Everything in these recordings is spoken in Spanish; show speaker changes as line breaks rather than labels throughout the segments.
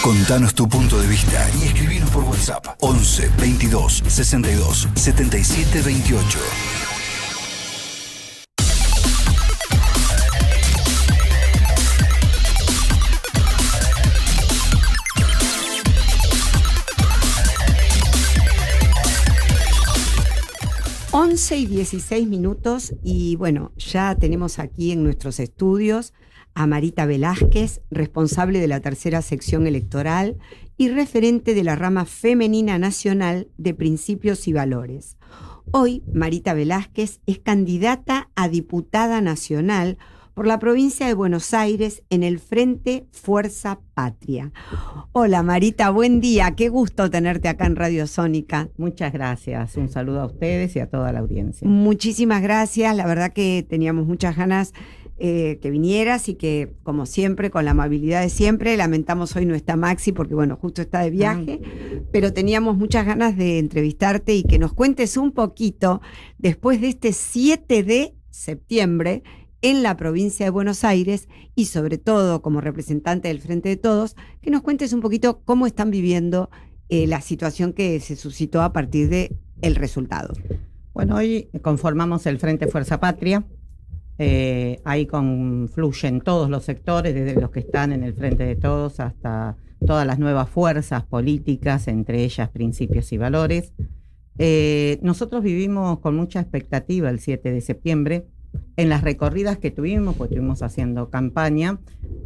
Contanos tu punto de vista y escribinos por WhatsApp 11 22 62 77 28.
Y 16 minutos y bueno, ya tenemos aquí en nuestros estudios a Marita Velázquez, responsable de la tercera sección electoral y referente de la rama femenina nacional de Principios y Valores. Hoy, Marita Velázquez es candidata a diputada nacional por la provincia de Buenos Aires en el Frente Fuerza Patria. Hola Marita, buen día, qué gusto tenerte acá en Radio Sónica.
Muchas gracias, un saludo a ustedes y a toda la audiencia.
Muchísimas gracias, la verdad que teníamos muchas ganas que vinieras y que, como siempre, con la amabilidad de siempre, lamentamos hoy no está Maxi porque, bueno, justo está de viaje, pero teníamos muchas ganas de entrevistarte y que nos cuentes un poquito, después de este 7 de septiembre, en la provincia de Buenos Aires y sobre todo como representante del Frente de Todos, que nos cuentes un poquito cómo están viviendo la situación que se suscitó a partir del resultado.
Bueno, hoy conformamos el Frente Fuerza Patria. Ahí confluyen todos los sectores, desde los que están en el Frente de Todos hasta todas las nuevas fuerzas políticas, entre ellas Principios y Valores. Nosotros vivimos con mucha expectativa el 7 de septiembre. En las recorridas que tuvimos, pues estuvimos haciendo campaña,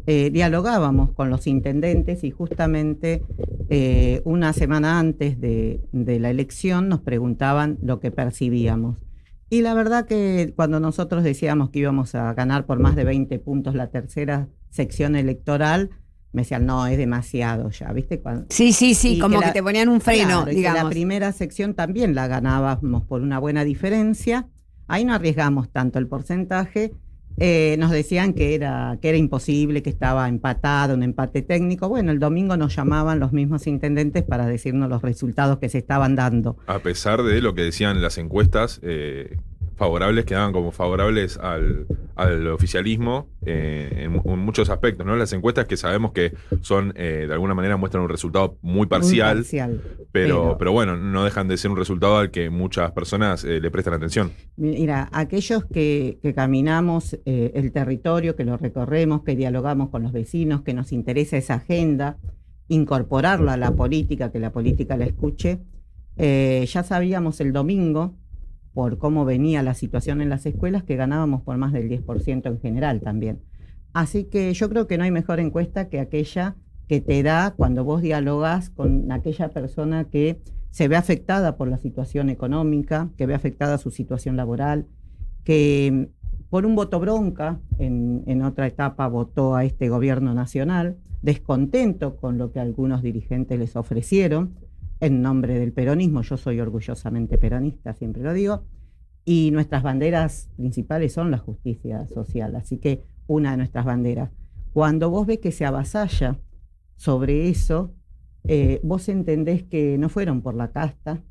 dialogábamos con los intendentes y justamente una semana antes de la elección nos preguntaban lo que percibíamos. Y la verdad que cuando nosotros decíamos que íbamos a ganar por más de 20 puntos la tercera sección electoral, me decían, no, es demasiado ya, ¿viste?
Sí, como que te ponían un freno,
claro,
digamos.
Y que la primera sección también la ganábamos por una buena diferencia. Ahí no arriesgamos tanto el porcentaje. Nos decían que era imposible, que estaba empatado, un empate técnico. Bueno, el domingo nos llamaban los mismos intendentes para decirnos los resultados que se estaban dando.
A pesar de lo que decían las encuestas favorables, quedaban como favorables al oficialismo en muchos aspectos, ¿no? Las encuestas que sabemos que son, de alguna manera, muestran un resultado muy parcial, pero bueno, no dejan de ser un resultado al que muchas personas le prestan atención.
Mira, aquellos que caminamos el territorio, que lo recorremos, que dialogamos con los vecinos, que nos interesa esa agenda, incorporarla a la política, que la política la escuche, ya sabíamos el domingo, por cómo venía la situación en las escuelas, que ganábamos por más del 10% en general también. Así que yo creo que no hay mejor encuesta que aquella que te da cuando vos dialogás con aquella persona que se ve afectada por la situación económica, que ve afectada su situación laboral, que por un voto bronca en otra etapa votó a este gobierno nacional, descontento con lo que algunos dirigentes les ofrecieron, en nombre del peronismo. Yo soy orgullosamente peronista, siempre lo digo, y nuestras banderas principales son la justicia social, así que una de nuestras banderas. Cuando vos ves que se avasalla sobre eso, vos entendés que no fueron por la casta,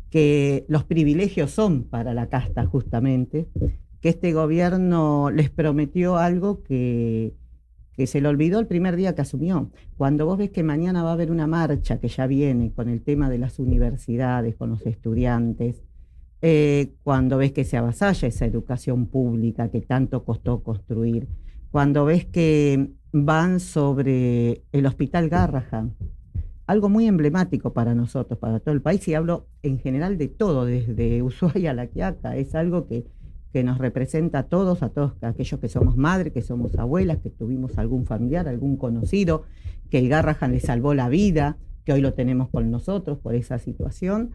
que los privilegios son para la casta justamente, que este gobierno les prometió algo que se le olvidó el primer día que asumió. Cuando vos ves que mañana va a haber una marcha que ya viene con el tema de las universidades, con los estudiantes, cuando ves que se avasalla esa educación pública que tanto costó construir, cuando ves que van sobre el Hospital Garrahan, algo muy emblemático para nosotros, para todo el país, y hablo en general de todo, desde Ushuaia a La Quiaca, es algo que nos representa a todos aquellos que somos madres, que somos abuelas, que tuvimos algún familiar, algún conocido, que el Garrahan le salvó la vida, que hoy lo tenemos con nosotros por esa situación.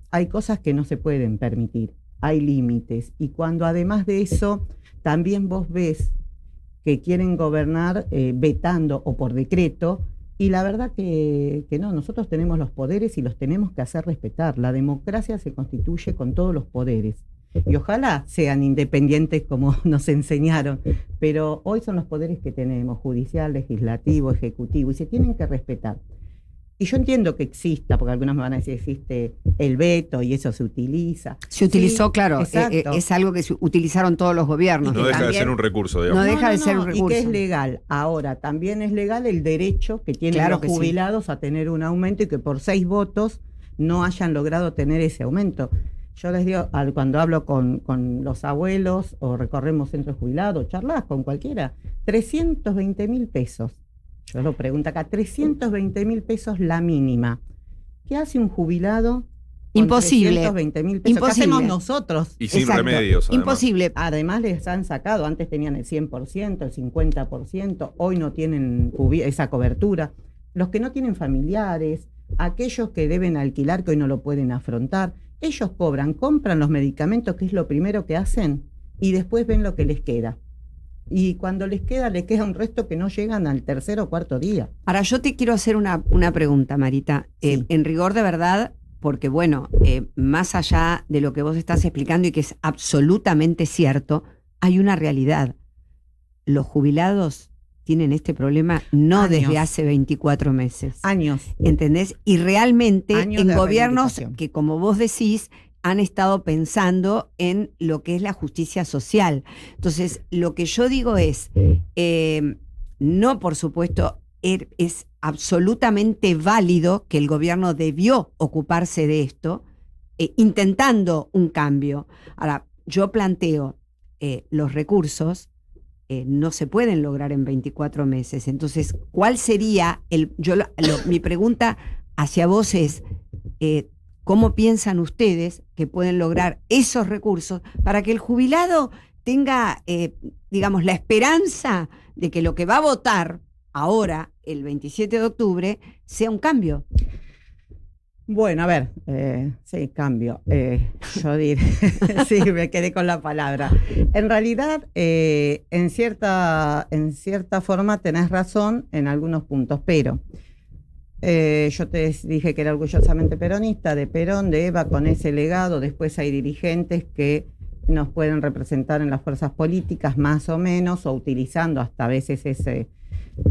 Hay cosas que no se pueden permitir, hay límites, y cuando además de eso también vos ves que quieren gobernar vetando o por decreto, y la verdad que no, nosotros tenemos los poderes y los tenemos que hacer respetar. La democracia se constituye con todos los poderes. Y ojalá sean independientes como nos enseñaron, pero hoy son los poderes que tenemos, judicial, legislativo, ejecutivo, y se tienen que respetar. Y yo entiendo que exista, porque algunos me van a decir existe el veto y eso se utiliza.
Se utilizó,
sí,
claro, es algo que utilizaron todos los gobiernos.
No deja
también,
de ser un recurso, digamos.
No deja de ser un recurso.
Y que es legal. Ahora, también es legal el derecho que tienen los jubilados a tener un aumento y que por 6 votos no hayan logrado tener ese aumento. Yo les digo, cuando hablo con los abuelos o recorremos centros jubilados, charlas con cualquiera, 320.000 pesos. Yo lo pregunto acá, 320.000 pesos la mínima. ¿Qué hace un jubilado?
Imposible.
320.000 pesos. ¿Qué hacemos nosotros?
Y sin remedios. Además.
Imposible.
Además les han sacado, antes tenían el 100%, el 50%, hoy no tienen esa cobertura. Los que no tienen familiares, aquellos que deben alquilar, que hoy no lo pueden afrontar, ellos compran los medicamentos, que es lo primero que hacen, y después ven lo que les queda. Y cuando les queda un resto que no llegan al tercer o cuarto día.
Ahora, yo te quiero hacer una pregunta, Marita.
Sí.
En rigor de verdad, porque bueno, más allá de lo que vos estás explicando y que es absolutamente cierto, hay una realidad. Los jubilados tienen este problema no
Años.
Desde hace 24 meses.
Años.
¿Entendés? Y realmente
Años
en
de
gobiernos
reivindicación.
que, como vos decís, han estado pensando en lo que es la justicia social. Entonces, lo que yo digo es, no, por supuesto, es absolutamente válido que el gobierno debió ocuparse de esto, intentando un cambio. Ahora, yo planteo, los recursos no se pueden lograr en 24 meses. Entonces, ¿cuál sería mi pregunta hacia vos es, ¿cómo piensan ustedes que pueden lograr esos recursos para que el jubilado tenga, digamos, la esperanza de que lo que va a votar ahora, el 27 de octubre, sea un cambio?
Bueno, a ver, sí, cambio. Yo diré, sí, me quedé con la palabra. En realidad, en cierta forma tenés razón en algunos puntos, pero yo te dije que era orgullosamente peronista, de Perón, de Eva, con ese legado. Después hay dirigentes que nos pueden representar en las fuerzas políticas más o menos, o utilizando hasta a veces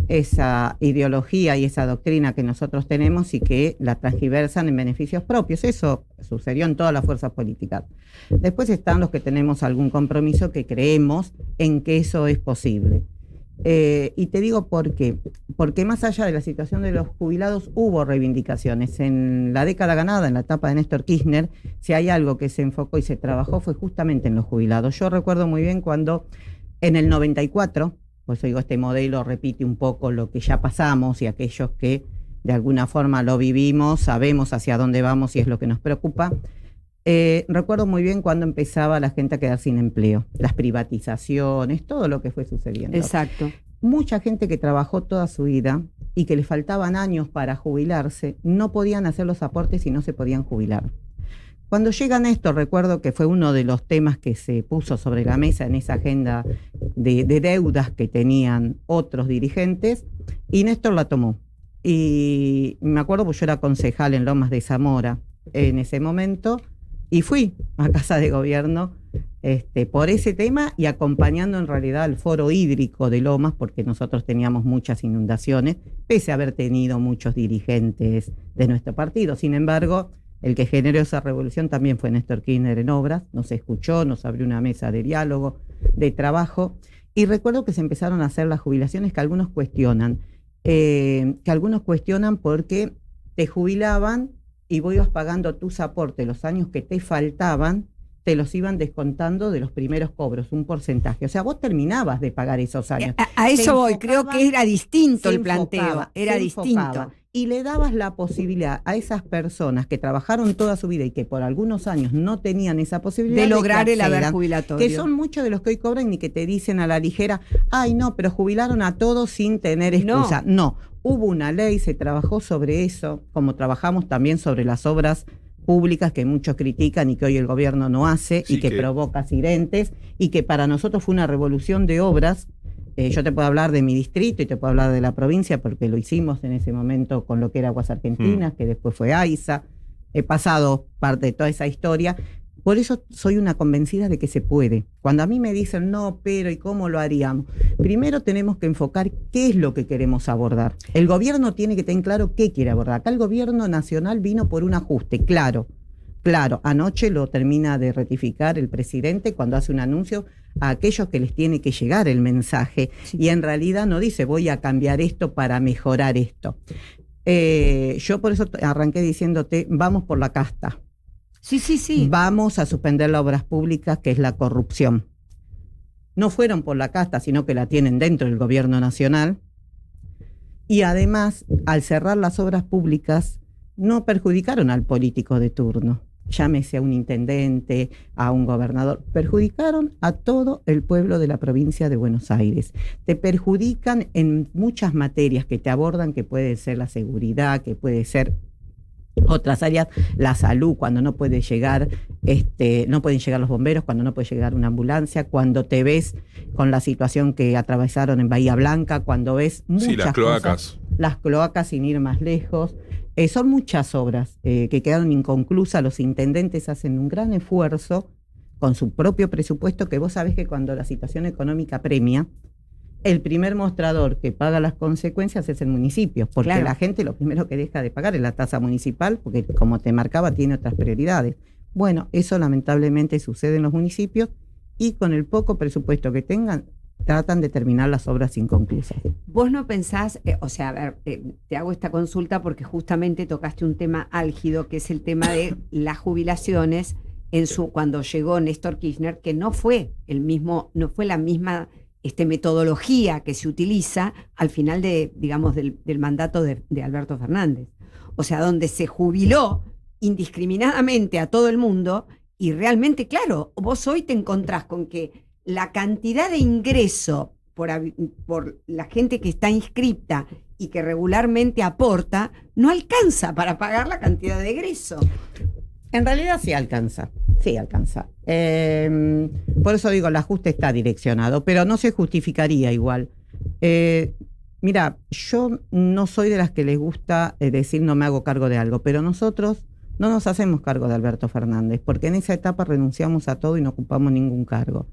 esa ideología y esa doctrina que nosotros tenemos y que la transgiversan en beneficios propios. Eso sucedió en todas las fuerzas políticas. Después están los que tenemos algún compromiso, que creemos en que eso es posible. Y te digo por qué. Porque más allá de la situación de los jubilados, hubo reivindicaciones. En la década ganada, en la etapa de Néstor Kirchner, si hay algo que se enfocó y se trabajó fue justamente en los jubilados. Yo recuerdo muy bien cuando en el 94, por eso digo, este modelo repite un poco lo que ya pasamos, y aquellos que de alguna forma lo vivimos, sabemos hacia dónde vamos y es lo que nos preocupa. Recuerdo muy bien cuando empezaba la gente a quedar sin empleo, las privatizaciones, todo lo que fue sucediendo.
Exacto.
Mucha gente que trabajó toda su vida y que le faltaban años para jubilarse, no podían hacer los aportes y no se podían jubilar. Cuando llega Néstor, recuerdo que fue uno de los temas que se puso sobre la mesa en esa agenda de deudas que tenían otros dirigentes, y Néstor la tomó. Y me acuerdo, pues yo era concejal en Lomas de Zamora en ese momento, y fui a Casa de Gobierno por ese tema y acompañando en realidad al foro hídrico de Lomas, porque nosotros teníamos muchas inundaciones, pese a haber tenido muchos dirigentes de nuestro partido. Sin embargo, el que generó esa revolución también fue Néstor Kirchner en Obras. Nos escuchó, nos abrió una mesa de diálogo, de trabajo, y recuerdo que se empezaron a hacer las jubilaciones que algunos cuestionan porque te jubilaban y vos ibas pagando tus aportes, los años que te faltaban, te los iban descontando de los primeros cobros, un porcentaje. O sea, vos terminabas de pagar esos años.
A eso voy, creo que era distinto el planteo, era distinto.
Y le dabas la posibilidad a esas personas que trabajaron toda su vida y que por algunos años no tenían esa posibilidad
de lograr el haber
accedan,
jubilatorio.
Que son muchos de los que hoy cobran y que te dicen a la ligera, ay no, pero jubilaron a todos sin tener excusa. No, hubo una ley, se trabajó sobre eso, como trabajamos también sobre las obras públicas que muchos critican y que hoy el gobierno no hace, sí, y que provoca accidentes, y que para nosotros fue una revolución de obras. Yo te puedo hablar de mi distrito y te puedo hablar de la provincia porque lo hicimos en ese momento con lo que era Aguas Argentinas, que después fue AISA. He pasado parte de toda esa historia, Por eso soy una convencida de que se puede. Cuando a mí me dicen, no, pero ¿y cómo lo haríamos? Primero tenemos que enfocar qué es lo que queremos abordar. El gobierno tiene que tener claro qué quiere abordar. Acá el gobierno nacional vino por un ajuste, claro. Anoche lo termina de ratificar el presidente cuando hace un anuncio a aquellos que les tiene que llegar el mensaje. Sí. Y en realidad no dice, voy a cambiar esto para mejorar esto. Yo por eso arranqué diciéndote, vamos por la casta.
Sí.
Vamos a suspender las obras públicas, que es la corrupción. No fueron por la casta, sino que la tienen dentro del gobierno nacional. Y además, al cerrar las obras públicas, no perjudicaron al político de turno. Llámese a un intendente, a un gobernador, perjudicaron a todo el pueblo de la provincia de Buenos Aires. Te perjudican en muchas materias que te abordan, que puede ser la seguridad, que puede ser otras áreas, la salud, cuando no puede llegar, no pueden llegar los bomberos, cuando no puede llegar una ambulancia, cuando te ves con la situación que atravesaron en Bahía Blanca, cuando ves muchas
las cloacas.
Cosas, las cloacas sin ir más lejos. Son muchas obras que quedaron inconclusas. Los intendentes hacen un gran esfuerzo con su propio presupuesto, que vos sabés que cuando la situación económica premia, el primer mostrador que paga las consecuencias es el municipio, porque claro, la gente lo primero que deja de pagar es la tasa municipal, porque como te marcaba tiene otras prioridades. Bueno, eso lamentablemente sucede en los municipios y con el poco presupuesto que tengan, tratan de terminar las obras inconclusas.
Vos no pensás, a ver, te hago esta consulta porque justamente tocaste un tema álgido, que es el tema de las jubilaciones cuando llegó Néstor Kirchner, que no fue la misma metodología que se utiliza al final del mandato de Alberto Fernández. O sea, donde se jubiló indiscriminadamente a todo el mundo y realmente, claro, vos hoy te encontrás con que la cantidad de ingreso por la gente que está inscripta y que regularmente aporta no alcanza para pagar la cantidad de egreso.
En realidad sí alcanza. Por eso digo, el ajuste está direccionado, pero no se justificaría igual. Mira, yo no soy de las que les gusta decir no me hago cargo de algo, pero nosotros no nos hacemos cargo de Alberto Fernández, porque en esa etapa renunciamos a todo y no ocupamos ningún cargo.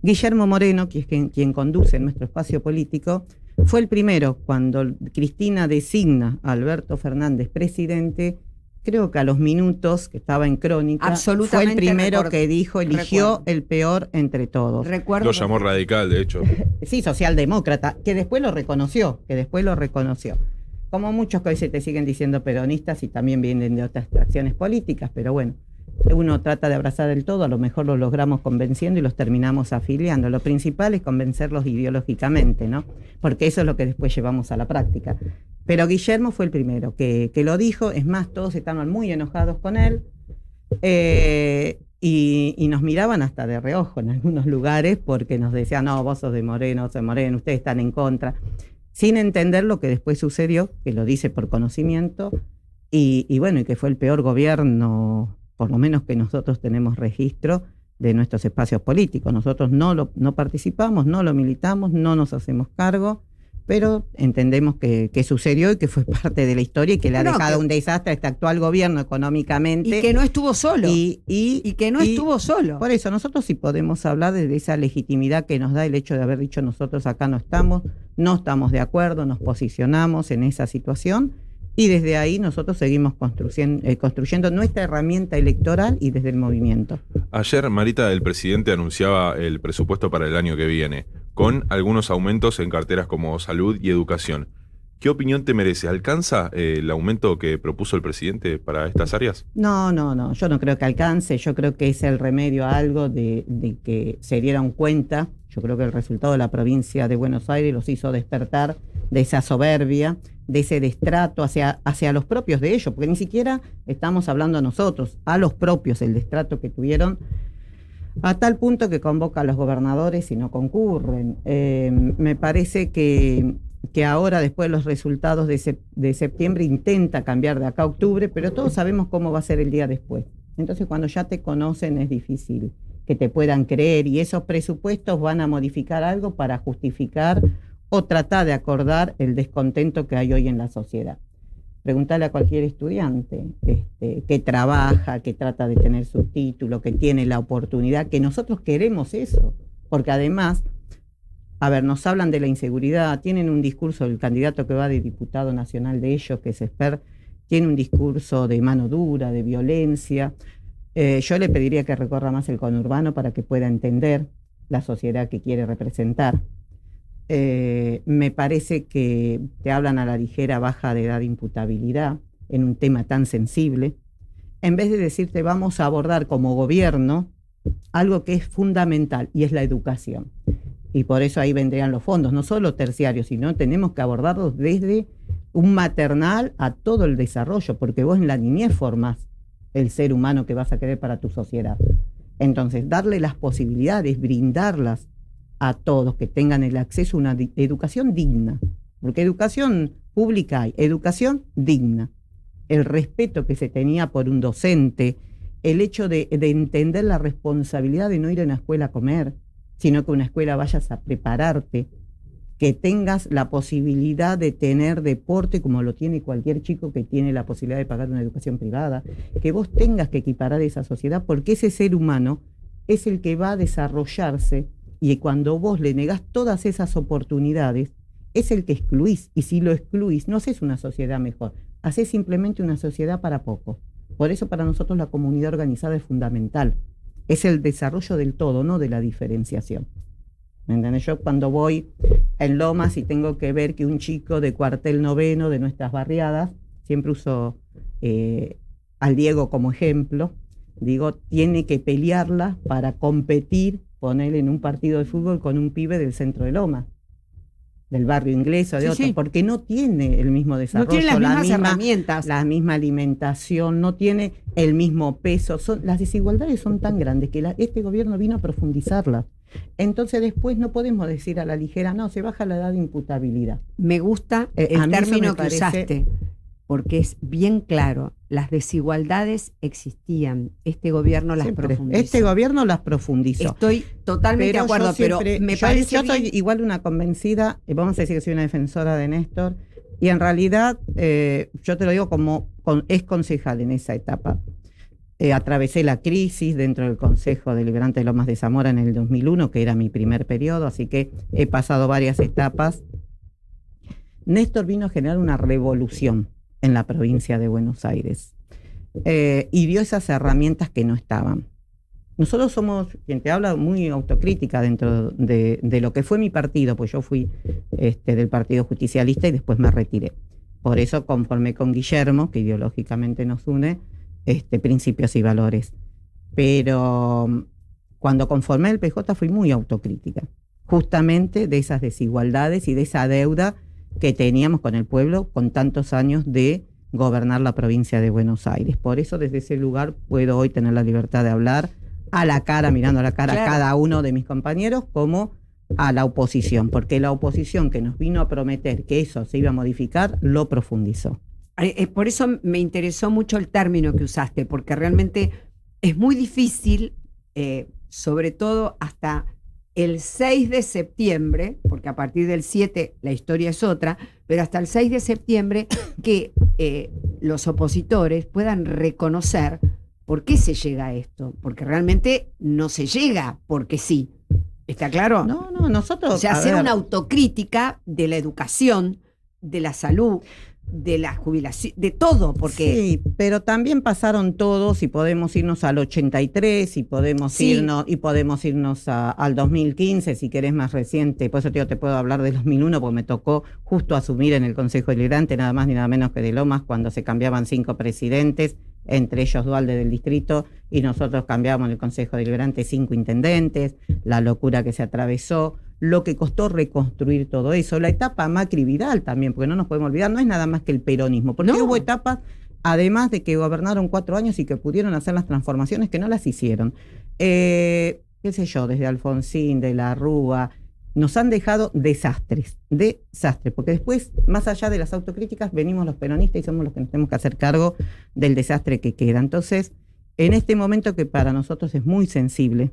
Guillermo Moreno, que es quien conduce nuestro espacio político, fue el primero cuando Cristina designa a Alberto Fernández presidente. Creo que a los minutos, que estaba en Crónica, fue el primero que eligió el peor entre todos.
Lo llamó radical, de hecho.
Sí, socialdemócrata, que después lo reconoció. Como muchos que hoy se te siguen diciendo peronistas y también vienen de otras tracciones políticas, pero bueno, uno trata de abrazar el todo, a lo mejor lo logramos convenciendo y los terminamos afiliando. Lo principal es convencerlos ideológicamente, ¿no? Porque eso es lo que después llevamos a la práctica. Pero Guillermo fue el primero que lo dijo, es más, todos estaban muy enojados con él y nos miraban hasta de reojo en algunos lugares porque nos decían, no, vos sos de Moreno, ustedes están en contra, sin entender lo que después sucedió, que lo dice por conocimiento, y bueno, y que fue el peor gobierno, por lo menos que nosotros tenemos registro de nuestros espacios políticos. Nosotros no participamos, no lo militamos, no nos hacemos cargo, pero entendemos que sucedió y que fue parte de la historia y que le ha dejado un desastre a este actual gobierno económicamente.
Y que no estuvo solo.
Y
que no estuvo solo.
Por eso nosotros sí podemos hablar de esa legitimidad que nos da el hecho de haber dicho nosotros acá no estamos de acuerdo, nos posicionamos en esa situación y desde ahí nosotros seguimos construyendo nuestra herramienta electoral y desde el movimiento.
Ayer, Marita, el presidente anunciaba el presupuesto para el año que viene, con algunos aumentos en carteras como salud y educación. ¿Qué opinión te merece? ¿Alcanza el aumento que propuso el presidente para estas áreas?
No, yo no creo que alcance, yo creo que es el remedio a algo de que se dieron cuenta. Yo creo que el resultado de la provincia de Buenos Aires los hizo despertar de esa soberbia, de ese destrato hacia los propios de ellos, porque ni siquiera estamos hablando a nosotros, a los propios, el destrato que tuvieron, a tal punto que convoca a los gobernadores y no concurren. Me parece que ahora, después de los resultados de septiembre, intenta cambiar de acá a octubre, pero todos sabemos cómo va a ser el día después. Entonces, cuando ya te conocen, es difícil que te puedan creer, y esos presupuestos van a modificar algo para justificar o tratar de acordar el descontento que hay hoy en la sociedad. Preguntale a cualquier estudiante que trabaja, que trata de tener su título, que tiene la oportunidad, que nosotros queremos eso, porque además, a ver, nos hablan de la inseguridad, tienen un discurso, el candidato que va de diputado nacional de ellos, que es Esper, tiene un discurso de mano dura, de violencia. Yo le pediría que recorra más el conurbano para que pueda entender la sociedad que quiere representar. Me parece que te hablan a la ligera baja de edad de imputabilidad en un tema tan sensible, en vez de decirte vamos a abordar como gobierno algo que es fundamental y es la educación. Y por eso ahí vendrían los fondos, no solo terciarios, sino tenemos que abordarlos desde un maternal a todo el desarrollo, porque vos en la niñez formás el ser humano que vas a querer para tu sociedad. Entonces, darle las posibilidades, brindarlas a todos, que tengan el acceso a una educación digna, porque educación pública hay, educación digna, el respeto que se tenía por un docente, el hecho de entender la responsabilidad de no ir a una escuela a comer, sino que a una escuela vayas a prepararte, que tengas la posibilidad de tener deporte como lo tiene cualquier chico que tiene la posibilidad de pagar una educación privada, que vos tengas que equiparar esa sociedad, porque ese ser humano es el que va a desarrollarse, y cuando vos le negás todas esas oportunidades, es el que excluís, y si lo excluís, no haces una sociedad mejor, haces simplemente una sociedad para pocos. Por eso para nosotros la comunidad organizada es fundamental, es el desarrollo del todo, no de la diferenciación. ¿Me entiendes? Yo cuando voy en Lomas y tengo que ver que un chico de cuartel noveno de nuestras barriadas, siempre uso al Diego como ejemplo, digo, tiene que pelearla para competir, ponerle en un partido de fútbol con un pibe del centro de Lomas, del barrio inglés o de otro, porque no tiene el mismo desarrollo,
no tiene las mismas herramientas,
la misma alimentación, no tiene el mismo peso. Las desigualdades son tan grandes que este gobierno vino a profundizarlas. Entonces después no podemos decir a la ligera, no, se baja la edad de imputabilidad.
Me gusta el término que usaste, porque es bien claro, las desigualdades existían, este gobierno las profundizó.
Este gobierno las profundizó.
Estoy totalmente de acuerdo, pero me parece
yo soy igual una convencida, vamos a decir que soy una defensora de Néstor, y en realidad yo te lo digo como ex concejal en esa etapa. Atravesé la crisis dentro del Consejo Deliberante de Lomas de Zamora en el 2001, que era mi primer periodo, así que he pasado varias etapas. Néstor vino a generar una revolución en la provincia de Buenos Aires y dio esas herramientas que no estaban. Nosotros somos, quien te habla, muy autocrítica dentro de lo que fue mi partido, pues yo fui del Partido Justicialista y después me retiré. Por eso conformé con Guillermo, que ideológicamente nos une, principios y valores. Pero cuando conformé el PJ fui muy autocrítica, justamente de esas desigualdades y de esa deuda que teníamos con el pueblo con tantos años de gobernar la provincia de Buenos Aires. Por eso desde ese lugar puedo hoy tener la libertad de hablar a la cara, mirando a la cara a cada uno de mis compañeros, como a la oposición, porque la oposición que nos vino a prometer que eso se iba a modificar, lo profundizó.
Por eso me interesó mucho el término que usaste, porque realmente es muy difícil, sobre todo hasta el 6 de septiembre, porque a partir del 7 la historia es otra, pero hasta el 6 de septiembre que los opositores puedan reconocer por qué se llega a esto, porque realmente no se llega porque sí. ¿Está claro?
No, nosotros...
O sea, hacer una autocrítica de la educación, de la salud, de la jubilación, de todo, porque...
Sí, pero también pasaron todos y podemos irnos al 83 y podemos irnos al 2015, si querés más reciente. Por eso te puedo hablar del 2001, porque me tocó justo asumir en el Consejo Deliberante, nada más ni nada menos que de Lomas, cuando se cambiaban 5 presidentes, entre ellos Dualde del distrito, y nosotros cambiábamos en el Consejo Deliberante 5 intendentes, la locura que se atravesó, lo que costó reconstruir todo eso, la etapa Macri-Vidal también, porque no nos podemos olvidar, no es nada más que el peronismo, porque hubo etapas, además de que gobernaron 4 años y que pudieron hacer las transformaciones, que no las hicieron. Qué sé yo, desde Alfonsín, de la Rúa, nos han dejado desastres, porque después, más allá de las autocríticas, venimos los peronistas y somos los que nos tenemos que hacer cargo del desastre que queda. Entonces, en este momento que para nosotros es muy sensible,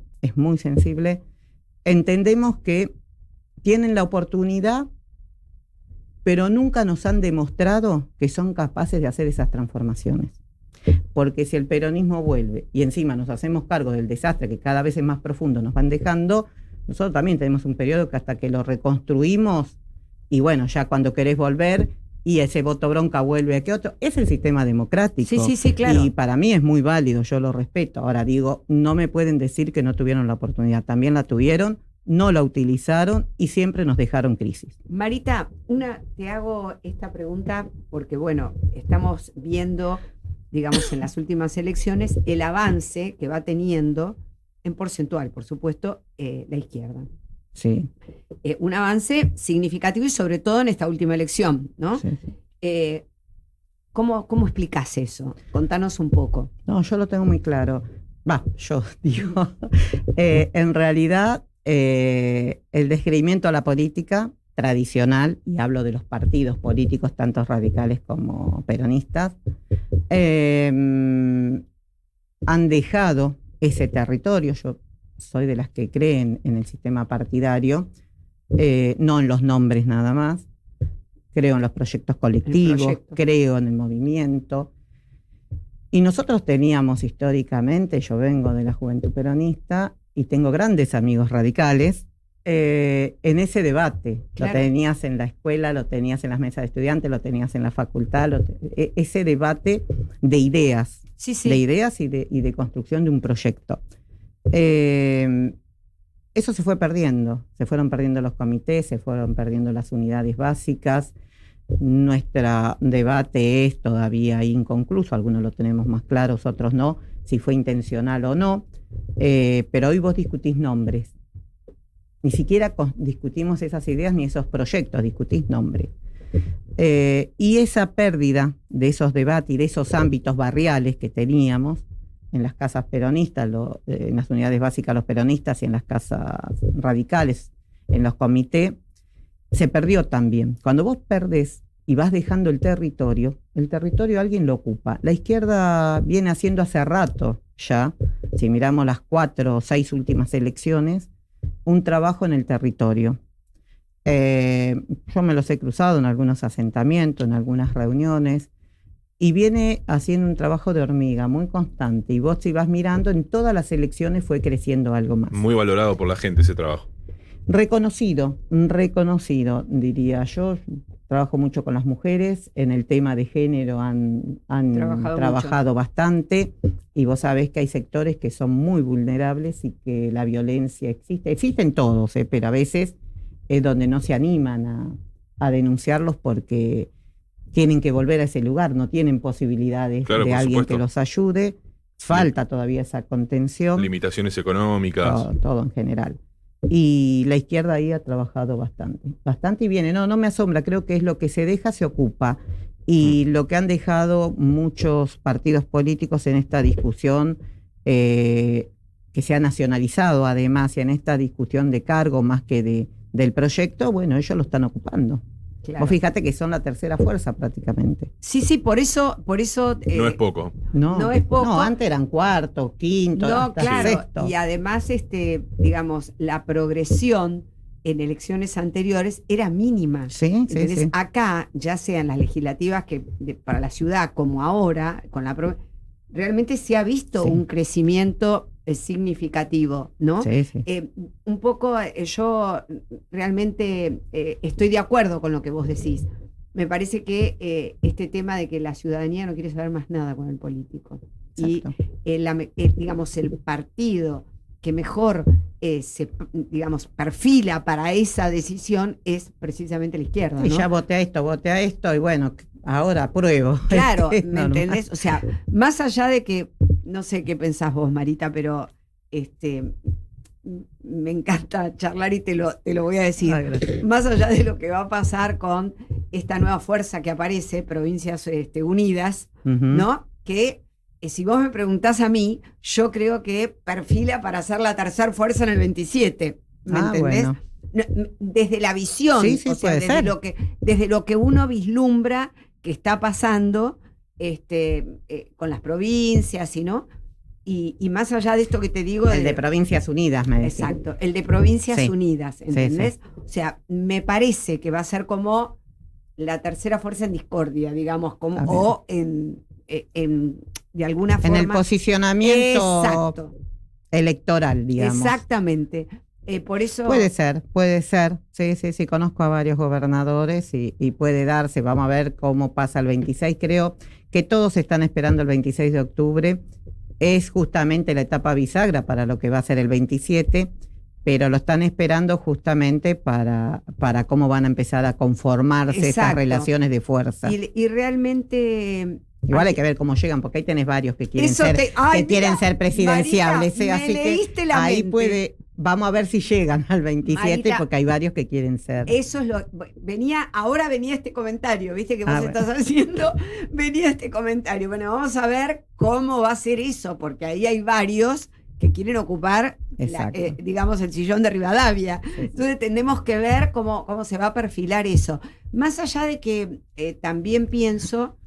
entendemos que tienen la oportunidad pero nunca nos han demostrado que son capaces de hacer esas transformaciones. Porque si el peronismo vuelve y encima nos hacemos cargo del desastre que cada vez es más profundo nos van dejando, nosotros también tenemos un periodo que hasta que lo reconstruimos, y bueno, ya cuando querés volver y ese voto bronca vuelve a que otro, es el sistema democrático.
Sí, claro.
Y para mí es muy válido, yo lo respeto. Ahora digo, no me pueden decir que no tuvieron la oportunidad, también la tuvieron, no la utilizaron y siempre nos dejaron crisis.
Marita, te hago esta pregunta porque, bueno, estamos viendo, digamos, en las últimas elecciones, el avance que va teniendo, en porcentual, por supuesto, la izquierda.
Sí.
Un avance significativo y sobre todo en esta última elección, ¿no?
Sí.
¿Cómo explicás eso? Contanos un poco.
No, yo lo tengo muy claro. Yo digo, en realidad, el descreimiento a la política tradicional, y hablo de los partidos políticos, tanto radicales como peronistas, han dejado ese territorio. Yo soy de las que creen en el sistema partidario, no en los nombres nada más. Creo en los proyectos colectivos, creo en el movimiento. Y nosotros teníamos históricamente, yo vengo de la juventud peronista y tengo grandes amigos radicales, en ese debate. Claro. Lo tenías en la escuela, lo tenías en las mesas de estudiantes, lo tenías en la facultad, ese debate de ideas, de ideas y de construcción de un proyecto. Eso se fue perdiendo, se fueron perdiendo los comités, se fueron perdiendo las unidades básicas. Nuestro debate es todavía inconcluso, algunos lo tenemos más claros, otros no, si fue intencional o no, pero hoy vos discutís nombres. Ni siquiera discutimos esas ideas ni esos proyectos, discutís nombres. Y esa pérdida de esos debates y de esos ámbitos barriales que teníamos en las casas peronistas, en las unidades básicas los peronistas y en las casas radicales, en los comités, se perdió también. Cuando vos perdés y vas dejando el territorio alguien lo ocupa. La izquierda viene haciendo hace rato ya, si miramos las 4 o 6 últimas elecciones, un trabajo en el territorio. Yo me los he cruzado en algunos asentamientos, en algunas reuniones, y viene haciendo un trabajo de hormiga muy constante. Y vos si vas mirando, en todas las elecciones fue creciendo algo más.
Muy valorado por la gente ese trabajo.
Reconocido, diría yo. Trabajo mucho con las mujeres, en el tema de género han trabajado bastante, y vos sabés que hay sectores que son muy vulnerables y que la violencia existen todos, pero a veces es donde no se animan a denunciarlos porque tienen que volver a ese lugar, no tienen posibilidades de alguien que los ayude, falta todavía esa contención. Limitaciones económicas. Todo en general. Y la izquierda ahí ha trabajado bastante y viene. No me asombra, creo que es lo que se deja, se ocupa. Y lo que han dejado muchos partidos políticos en esta discusión, que se ha nacionalizado además, y en esta discusión de cargo más que del proyecto, bueno, ellos lo están ocupando. Claro. Vos fíjate que son la tercera fuerza prácticamente.
Sí, por eso
no es poco.
No es poco. No, antes eran cuarto, quinto, hasta
claro,
sexto.
Y además, digamos, la progresión en elecciones anteriores era mínima.
Sí.
Acá, ya sean las legislativas para la ciudad como ahora, realmente se ha visto un crecimiento significativo, ¿no?
Sí.
Un poco yo realmente estoy de acuerdo con lo que vos decís. Me parece que este tema de que la ciudadanía no quiere saber más nada con el político. Exacto. Y digamos, el partido que mejor se, digamos, perfila para esa decisión es precisamente la izquierda, ¿no?
Y ya voté a esto, y bueno, ahora apruebo.
Claro, ¿me entendés? O sea, más allá de que, no sé qué pensás vos, Marita, pero me encanta charlar y te lo voy a decir. Más allá de lo que va a pasar con esta nueva fuerza que aparece, Provincias Unidas, ¿no? Que si vos me preguntás a mí, yo creo que perfila para ser la tercera fuerza en el 27. ¿Me entendés?
Bueno.
Desde la visión,
sí,
o sea, desde lo que uno vislumbra que está pasando con las provincias, ¿no? Y más allá de esto que te digo...
El de Provincias Unidas, me decís.
Exacto, el de Provincias Unidas, ¿entendés? Sí. O sea, me parece que va a ser como la tercera fuerza en discordia, digamos, como,
Bien.
o de alguna forma.
En el posicionamiento
Exacto,
electoral, digamos.
exactamente. Por eso.
Puede ser. Sí, conozco a varios gobernadores y puede darse. Vamos a ver cómo pasa el 26. Creo que todos están esperando el 26 de octubre. Es justamente la etapa bisagra para lo que va a ser el 27, pero lo están esperando justamente para cómo van a empezar a conformarse estas
Exacto.
relaciones de fuerza.
Y realmente.
Igual hay que ver cómo llegan, porque ahí tenés varios que quieren
Eso
ser,
ay,
quieren
mira,
ser presidenciables.
Marita,
así
me
que
leíste la
ahí
mente.
vamos a ver si llegan al 27,
Marita,
porque hay varios que quieren ser.
Eso es ahora venía este comentario, viste que vos
Bueno.
estás haciendo, venía este comentario. Bueno, vamos a ver cómo va a ser eso, porque ahí hay varios que quieren ocupar, digamos, el sillón de Rivadavia.
Sí.
Entonces tenemos que ver cómo se va a perfilar eso. Más allá de que también pienso,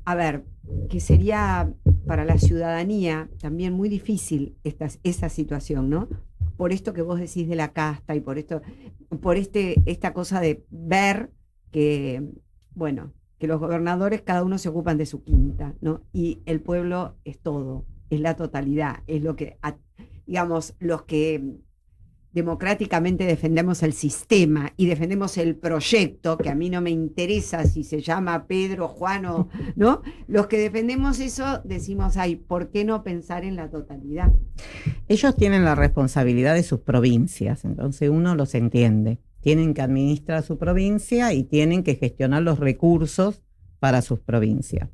a ver, que sería para la ciudadanía también muy difícil esa situación, ¿no? Por esto que vos decís de la casta y por esta cosa de ver que, bueno, que los gobernadores cada uno se ocupan de su quinta, ¿no? Y el pueblo es todo, es la totalidad, es lo que, digamos, los que democráticamente defendemos el sistema y defendemos el proyecto, que a mí no me interesa si se llama Pedro, Juan o, ¿no? Los que defendemos eso decimos, ay, ¿por qué no pensar en la totalidad?
Ellos tienen la responsabilidad de sus provincias, entonces uno los entiende. Tienen que administrar su provincia y tienen que gestionar los recursos para sus provincias.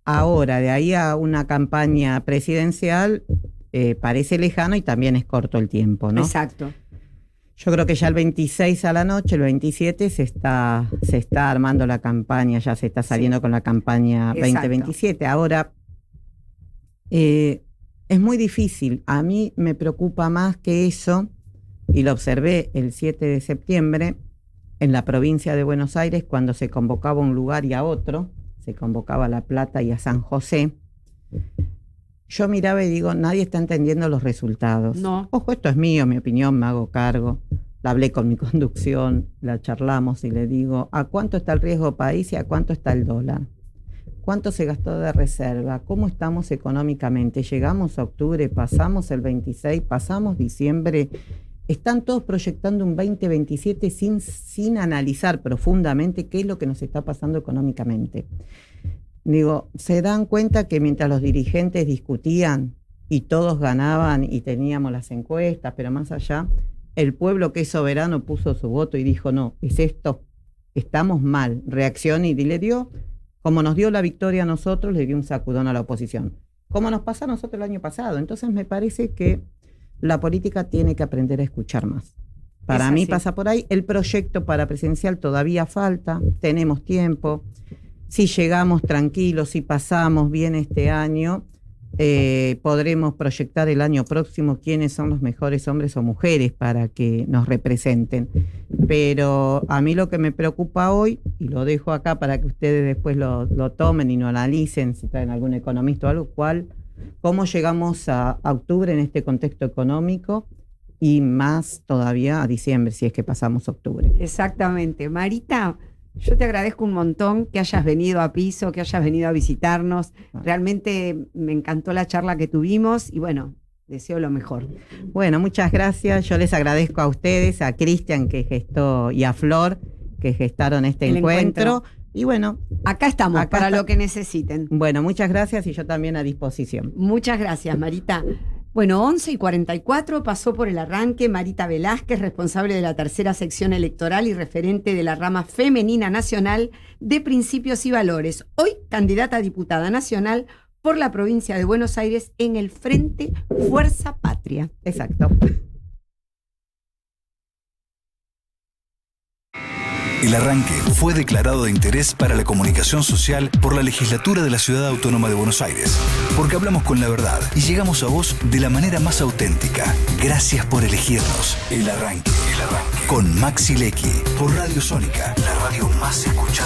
Ahora, de ahí a una campaña presidencial, parece lejano y también es corto el tiempo, ¿no?
Exacto.
Yo creo que ya el 26 a la noche, el 27 se está armando la campaña, ya se está saliendo con la campaña 2027. Ahora, es muy difícil. A mí me preocupa más que eso, y lo observé el 7 de septiembre en la provincia de Buenos Aires, cuando se convocaba a un lugar y a otro, se convocaba a La Plata y a San José. Yo miraba y digo, nadie está entendiendo los resultados.
No.
Ojo, esto es mío, mi opinión, me hago cargo. La hablé con mi conducción, la charlamos y le digo, ¿a cuánto está el riesgo país y a cuánto está el dólar? ¿Cuánto se gastó de reserva? ¿Cómo estamos económicamente? ¿Llegamos a octubre? ¿Pasamos el 26? ¿Pasamos diciembre? Están todos proyectando un 2027 sin analizar profundamente qué es lo que nos está pasando económicamente. Digo, se dan cuenta que mientras los dirigentes discutían y todos ganaban y teníamos las encuestas, pero más allá, el pueblo que es soberano puso su voto y dijo, no, es esto, estamos mal, reaccionó y le dio, como nos dio la victoria a nosotros, le dio un sacudón a la oposición, como nos pasó a nosotros el año pasado. Entonces me parece que la política tiene que aprender a escuchar más. Para mí pasa por ahí. El proyecto para presidencial todavía falta, tenemos tiempo. Si llegamos tranquilos, si pasamos bien este año, podremos proyectar el año próximo quiénes son los mejores hombres o mujeres para que nos representen. Pero a mí lo que me preocupa hoy, y lo dejo acá para que ustedes después lo tomen y lo analicen, si traen algún economista o algo, cómo llegamos a octubre en este contexto económico y más todavía a diciembre, si es que pasamos octubre.
Exactamente. Marita, yo te agradezco un montón que hayas venido a Piso, que hayas venido a visitarnos. Realmente me encantó la charla que tuvimos y bueno, deseo lo mejor.
Bueno, muchas gracias. Yo les agradezco a ustedes, a Cristian que gestó y a Flor que gestaron este encuentro. Y bueno,
acá estamos para lo que necesiten.
Bueno, muchas gracias y yo también a disposición.
Muchas gracias, Marita. Bueno, 11:44 pasó por el arranque Marita Velázquez, responsable de la tercera sección electoral y referente de la rama femenina nacional de Principios y Valores, hoy candidata a diputada nacional por la provincia de Buenos Aires en el Frente Fuerza Patria.
Exacto.
El arranque fue declarado de interés para la comunicación social por la Legislatura de la Ciudad Autónoma de Buenos Aires. Porque hablamos con la verdad y llegamos a vos de la manera más auténtica. Gracias por elegirnos. El arranque. Con Maxi Lecky por Radio Sónica, la radio más escuchada.